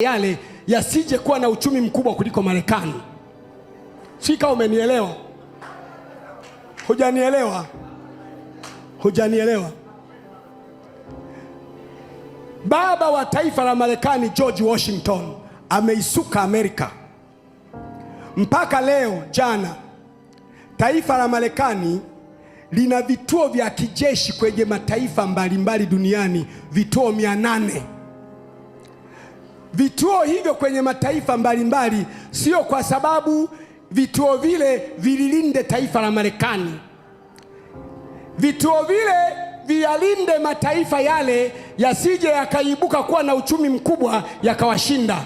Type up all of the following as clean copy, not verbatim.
yale yasije kuwa na uchumi mkubwa kuliko Marekani. Sika, umenielewa? Hujanielewa? Hujanielewa? Baba wa taifa la Marekani George Washington ameisuka Amerika. Mpaka leo jana, taifa la Marekani lina vituo vya kijeshi kwenye mataifa mbalimbali duniani, vituo 800. Vituo hivyo kwenye mataifa mbalimbali sio kwa sababu vituo vile vililinde taifa la Marekani. Vituo vile vialinde mataifa yale yasije yakaibuka kuwa na uchumi mkubwa yakawashinda.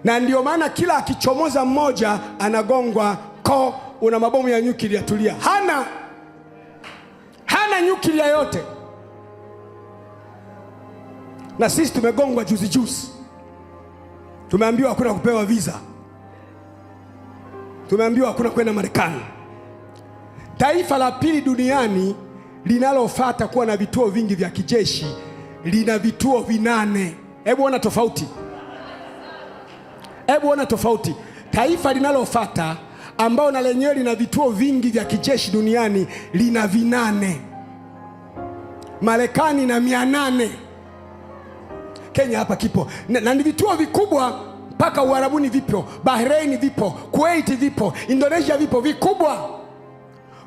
Na ndio maana kila akichomoza mmoja anagongwa ko, una mabomu ya nyuklia. Tulia, hana nyuklia yote. Na sisi tumegongwa juzi. Tumeambiwa hakuna kupewa visa. Tumeambiwa hakuna kwenda Marekani. Taifa la pili duniani linalofuata kuwa na vituo vingi vya kijeshi lina vituo 8. Hebu ona tofauti. Taifa linalofuata ambao na lenyewe lina vituo vingi vya kijeshi duniani lina 8. Marekani na 800. Kenya hapa kipo na ni vituo vikubwa, mpaka Uarabuni vipo, Bahrain vipo, Kuwait vipo, Indonesia vipo, vikubwa.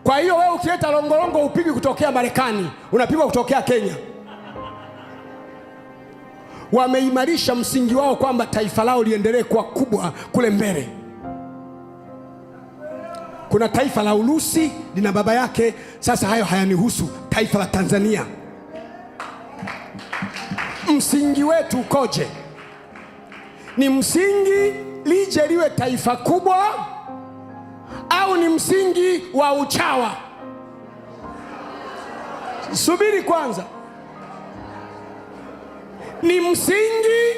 Kwa hiyo wewe ukileta longolongo upigi kutokea Marekani, unapigwa kutokea Kenya. Wameimarisha msingi wao kwamba taifa lao liendelee kuwa kubwa kule mbele. Kuna taifa la Urusi lina baba yake. Sasa hayo hayanihusu. Taifa la Tanzania, msingi wetu ukoje? Ni msingi lije liwe taifa kubwa, au ni msingi wa uchawa? Subiri kwanza. Ni msingi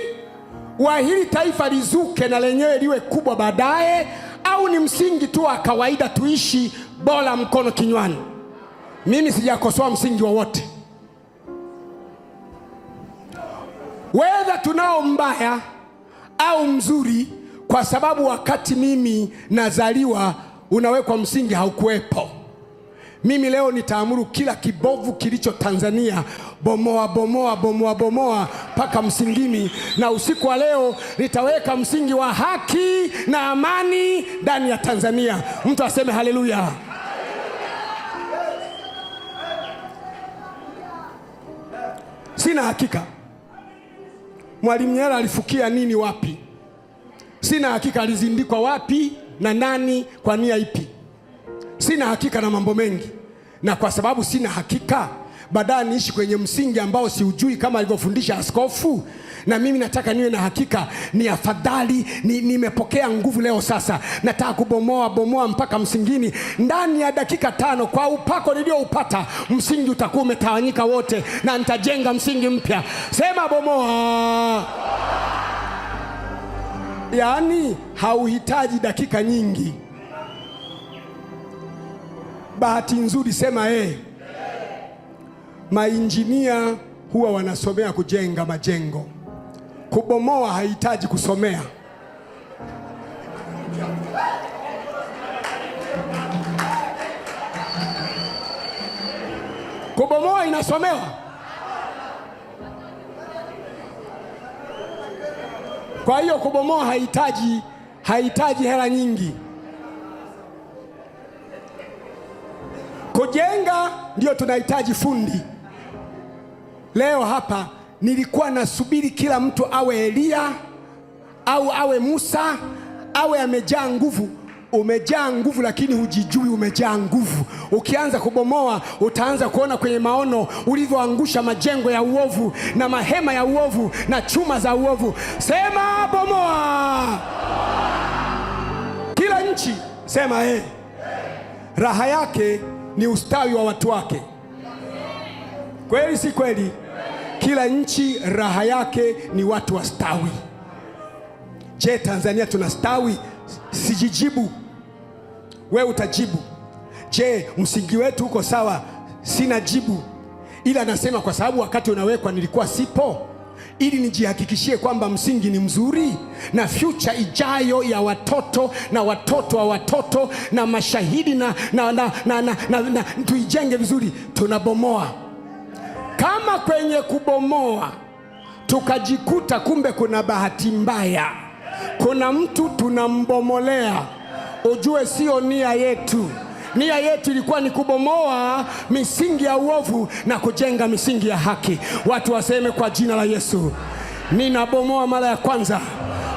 wa hili taifa lizuke na lenyewe liwe kubwa baadaye, au ni msingi tu wa kawaida tuishi bora mkono kinywani? Mimi sijakosoa msingi wowote. Wedha tunao mbaya au mzuri, kwa sababu wakati mimi nazaliwa unawekwa msingi haukuwepo. Mimi leo nitaamuru kila kibovu kilicho Tanzania bomoa mpaka msingini, na usiku wa leo nitaweka msingi wa haki na amani ndani ya Tanzania. Mtu aseme haleluya. Sina hakika Mwalimu Nyerere alifukia nini wapi. Sina hakika alizindikwa wapi na nani kwa nia ipi. Sina hakika na mambo mengi, na kwa sababu sina hakika, baadaye niishi kwenye msingi ambao siujui kama alivyofundisha askofu. Na mimi nataka niwe na hakika. Ni afadhali nimepokea nguvu leo, sasa nataka kubomoa mpaka msingini. Ndani ya dakika 5 kwa upako nilioupata, msingi utakuwa umetawanyika wote na nitajenga msingi mpya. Sema bomoa. Yaani hauhitaji dakika nyingi. Bahati nzuri, sema mainjinia huwa wanasomea kujenga majengo. Kubomoa haihitaji kusomea. Kubomoa inasomewa. Kwa hiyo kubomoa haihitaji hela nyingi. Kujenga ndio tunahitaji fundi. Leo hapa nilikuwa nasubiri kila mtu awe Elia au awe Musa, awe amejaa nguvu. Umejaa nguvu lakini hujijui umejaa nguvu. Ukianza kubomoa utaanza kuona kwenye maono ulivyoangusha majengo ya uovu na mahema ya uovu na chuma za uovu. Sema bomoa. Kila nchi sema raha yake ni ustawi wa watu wake. Kweli si kweli? Kila nchi raha yake ni watu wastawi. Je, Tanzania tunastawi? Sijijibu, wewe utajibu. Je, msingi wetu uko sawa? Sina jibu, ila nasema kwa sababu wakati unawekwa nilikuwa sipo. ili nijihakikishie kwamba msingi ni mzuri na future ijayo ya watoto na watoto wa watoto na mashahidi na tuijenge vizuri. Tunabomoa. Kama kwenye kubomoa tukajikuta kumbe kuna bahati mbaya, kuna mtu tunambomolea, ujue sio nia yetu. Nia yetu ilikuwa ni kubomoa misingi ya uovu na kujenga misingi ya haki. Watu waseme kwa jina la Yesu, ninabomoa mara ya kwanza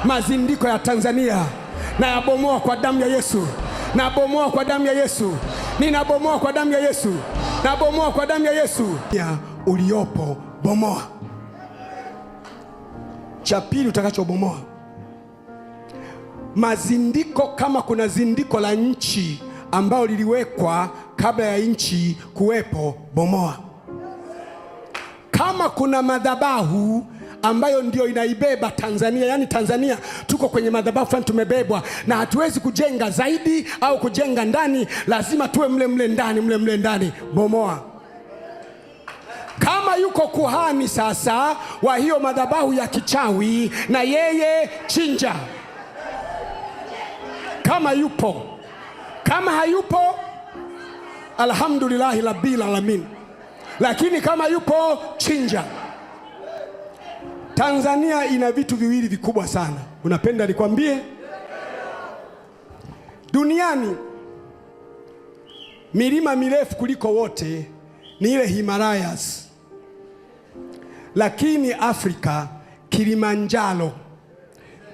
mazindiko ya Tanzania, na yabomoa kwa damu ya Yesu, nabomoa kwa damu ya Yesu, ninabomoa kwa damu ya Yesu, nabomoa kwa damu ya Yesu. Ya uliopo bomoa. Cha pili utakachobomoa, mazindiko. Kama kuna zindiko la nchi ambao liliwekwa kabla ya nchi kuwepo, bomoa. Kama kuna madhabahu ambayo ndio inaibeba Tanzania, yani Tanzania tuko kwenye madhabahu fulani tumebebwa, na hatuwezi kujenga zaidi au kujenga ndani, lazima tuwe mle ndani, bomoa. Kama yuko kuhani sasa wa hiyo madhabahu ya kichawi, na yeye chinja kama yupo. Kama hayupo, alhamdulillahi rabbil alamin, lakini kama yupo, chinja. Tanzania ina vitu viwili vikubwa sana. Unapenda nikwambie? Duniani milima mirefu kuliko wote ni ile Himalayas, lakini Afrika Kilimanjaro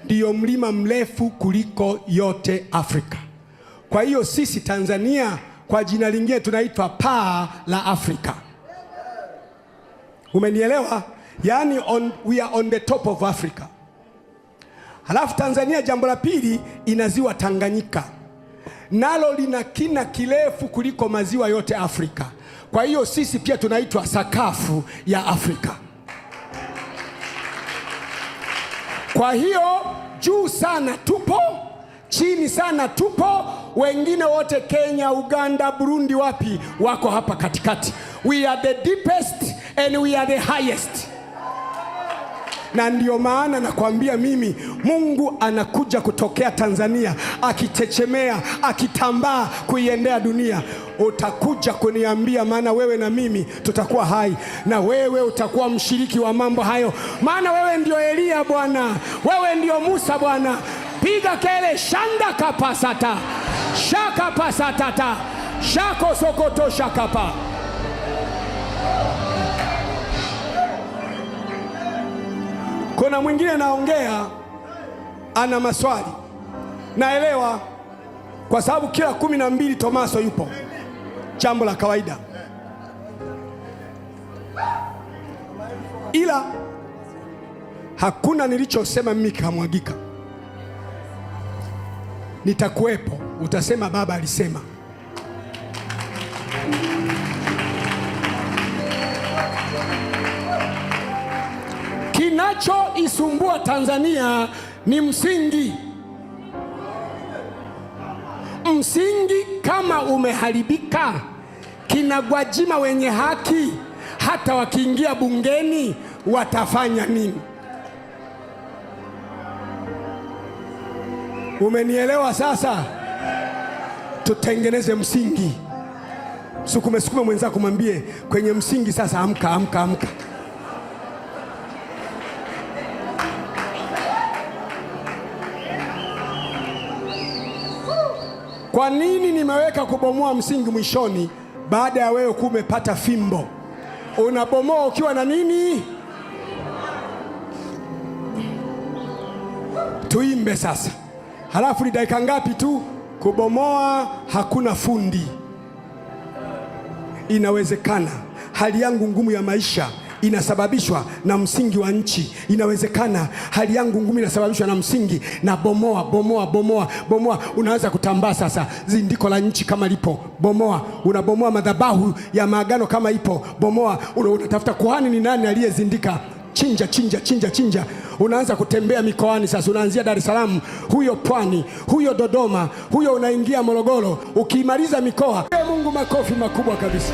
ndiyo mlima mrefu kuliko yote Afrika. Kwa hiyo sisi Tanzania kwa jina lingine tunaitwa paa la Afrika. Umenielewa? Yani we are on the top of Africa. Halafu Tanzania, jambo la pili, ina ziwa Tanganyika, nalo lina kina kirefu kuliko maziwa yote Afrika. Kwa hiyo sisi pia tunaitwa sakafu ya Afrika. Kwa hiyo juu sana tupo, chini sana tupo, wengine wote Kenya, Uganda, Burundi, wapi, wako hapa katikati. We are the deepest and we are the highest. Na ndio maana nakwambia mimi, Mungu anakuja kutokea Tanzania akitechemea, akitambaa kuiendea dunia. Utakuja kuniambia, maana wewe na mimi tutakuwa hai, na wewe utakuwa mshiriki wa mambo hayo, maana wewe ndio Elia Bwana, wewe ndio Musa Bwana. Piga kele shanda kapasata shaka pasatata shako sokoto shakapa. Kuna mwingine naongea ana maswali, naelewa, kwa sababu kila 12 Tomaso yupo, jambo la kawaida, ila hakuna nilichosema mimi kamwagika. Nitakuwepo, utasema baba alisema. Kinachoisumbua Tanzania ni msingi. Msingi kama umeharibika, kina Gwajima wenye haki hata wakiingia bungeni watafanya nini? Umenielewa sasa? Tutengeneze msingi. Sukume mwenzako, mwambie kwenye msingi sasa, amka, amka, amka. Kwa nini nimeweka kubomoa msingi mwishoni? Baada ya wewe kumepata fimbo, unabomoa ukiwa na nini? Tuimbe sasa. Halafu ni dakika ngapi tu? Kubomoa hakuna fundi. Inawezekana hali yangu ngumu ya maisha inasababishwa na msingi wa nchi. Inawezekana hali yangu ngumu inasababishwa na msingi, na bomoa, bomoa, bomoa, bomoa. Unaweza kutambaa sasa, zindiko la nchi kama lipo, bomoa. Unabomoa madhabahu ya maagano kama ipo, bomoa. Unatafuta kuhani ni nani aliyezindika, chinja, chinja, chinja, chinja. Unaanza kutembea mikoani sasa, unaanzia Dar es Salaam, huyo Pwani, huyo Dodoma, huyo unaingia Morogoro, ukimaliza mikoa. Mungu, makofi makubwa kabisa.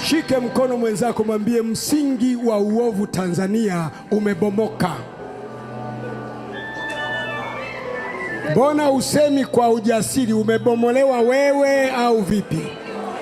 Shike mkono mwenzako, mwambie msingi wa uovu Tanzania umebomoka. Mbona usemi kwa ujasiri, umebomolewa wewe au vipi?